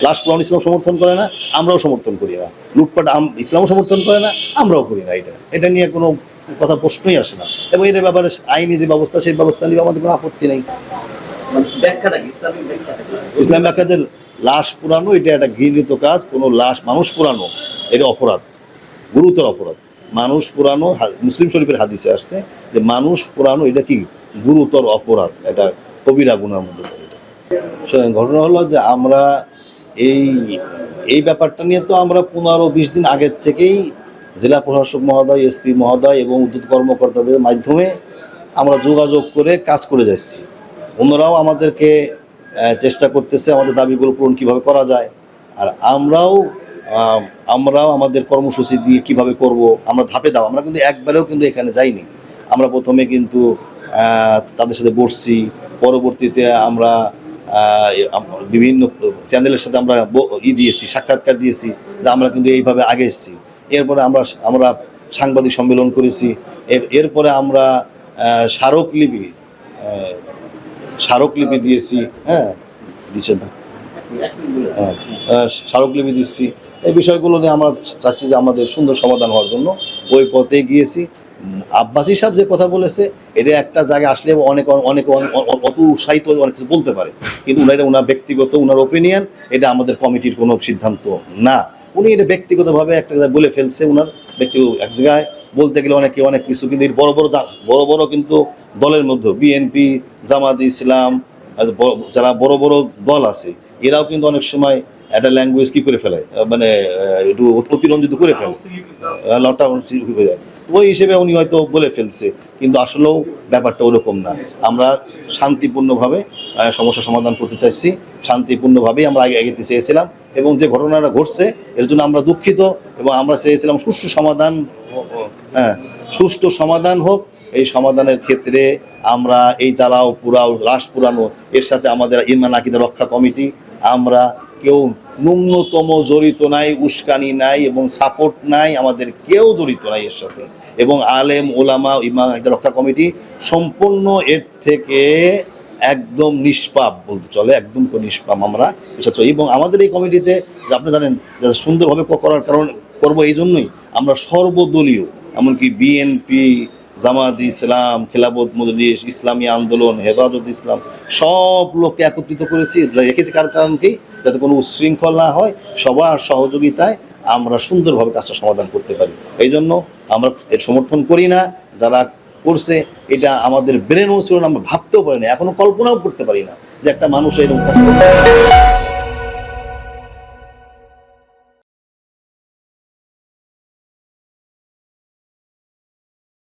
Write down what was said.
লাশ পুরানো ইসলাম সমর্থন করে না, আমরাও সমর্থন করি না। লুটপাট ইসলামও সমর্থন করে না, আমরাও করি না। এটা নিয়ে কোনো কথা প্রশ্নই আসে না। এবং এর ব্যাপারে আইনি যে ব্যবস্থা, সেই ব্যবস্থা নিয়ে আমাদের কোনো আপত্তি নেই। ইসলাম ব্যাখ্যাতে লাশ পুরানো এটা একটা ঘৃণিত কাজ। কোনো লাশ, মানুষ পুরানো এটা অপরাধ, গুরুতর অপরাধ। মানুষ পুরানো মুসলিম শরীফের হাদিসে আসছে যে মানুষ পুরানো এটা কি গুরুতর অপরাধ, এটা কবিরা গুনার মধ্যে পড়ে। ঘটনা হলো যে আমরা এই ব্যাপারটা নিয়ে তো আমরা 15-20 দিন আগের থেকেই জেলা প্রশাসক মহোদয়, এসপি মহোদয় এবং উদ্যোগ কর্মকর্তাদের মাধ্যমে আমরা যোগাযোগ করে কাজ করে যাচ্ছি। ওনারাও আমাদেরকে চেষ্টা করতেছে আমাদের দাবিগুলো পূরণ কীভাবে করা যায়। আর আমরাও আমাদের কর্মসূচি দিয়ে কিভাবে করব আমরা ধাপে ধাপ। আমরা কিন্তু একবারেও কিন্তু এখানে যাইনি। আমরা প্রথমে কিন্তু তাদের সাথে বসছি, পরবর্তীতে আমরা বিভিন্ন চ্যানেলের সাথে আমরা দিয়েছি, সাক্ষাৎকার দিয়েছি যে আমরা কিন্তু এইভাবে আগে এসেছি। এরপরে আমরা সাংবাদিক সম্মেলন করেছি। এরপরে আমরা স্মারকলিপি দিয়েছি। দিচ্ছেন না, স্মারকলিপি দিচ্ছি। এই বিষয়গুলো নিয়ে আমরা চাচ্ছি যে আমাদের সুন্দর সমাধান হওয়ার জন্য ওই পথে গিয়েছি। আব্বাসী সাহেব যে কথা বলেছে, এটা একটা জায়গায় আসলে অনেক অত উৎসাহিত অনেক কিছু বলতে পারে, কিন্তু ওনার ব্যক্তিগত ওনার ওপিনিয়ন, এটা আমাদের কমিটির কোনো সিদ্ধান্ত না। উনি এটা ব্যক্তিগতভাবে একটা জায়গায় বলে ফেলছে। ওনার ব্যক্তিগত এক জায়গায় বলতে গেলে অনেক কিছু, কিন্তু বড় বড় কিন্তু দলের মধ্যে বিএনপি, জামাত ইসলাম, যারা বড় বড় দল আছে, এরাও কিন্তু অনেক সময় একটা ল্যাঙ্গুয়েজ কি করে ফেলে, মানে একটু অতিরঞ্জিত করে ফেলে, লটা হয়ে যায়। ওই হিসেবে উনি হয়তো বলে ফেলছে, কিন্তু আসলেও ব্যাপারটা ওরকম না। আমরা শান্তিপূর্ণভাবে সমস্যা সমাধান করতে চাইছি, শান্তিপূর্ণভাবেই আমরা এগিয়ে চেয়েছিলাম। এবং যে ঘটনাটা ঘটছে এর জন্য আমরা দুঃখিত, এবং আমরা চেয়েছিলাম সুষ্ঠু সমাধান হোক। এই সমাধানের ক্ষেত্রে আমরা এই জ্বালাও পুরাও, লাশ পুরানো, এর সাথে আমাদের ঈমান আকীদা রক্ষা কমিটি, আমরা কেউ ন্যূনতম জড়িত নাই, উস্কানি নাই এবং সাপোর্ট নাই, আমাদের কেউ জড়িত নাই এর সাথে। এবং আলেম ওলামা ঈমান আকীদা রক্ষা কমিটি সম্পূর্ণ এর থেকে একদম নিষ্পাপ বলতে চলে, একদম নিষ্পাপ আমরা। এবং আমাদের এই কমিটিতে আপনি জানেন সুন্দরভাবে করার কারণ করবো এই জন্যই আমরা সর্বদলীয়, এমনকি বিএনপি, জামাত ইসলাম, খেলাফত মজলিস, ইসলামী আন্দোলন, হেফাজত ইসলাম, সব লোককে একত্রিত করেছি, রেখেছি। কারণ কি, যাতে কোনো উচ্ছৃঙ্খল না হয়, সবার সহযোগিতায় আমরা সুন্দরভাবে কাজটা সমাধান করতে পারি। এই জন্য আমরা এর সমর্থন করি না। যারা করছে এটা আমাদের ব্রেনও ছিল না, আমরা ভাবতেও পারি না, এখনো কল্পনাও করতে পারি না যে একটা মানুষ এরকম কাজ করতে পারে।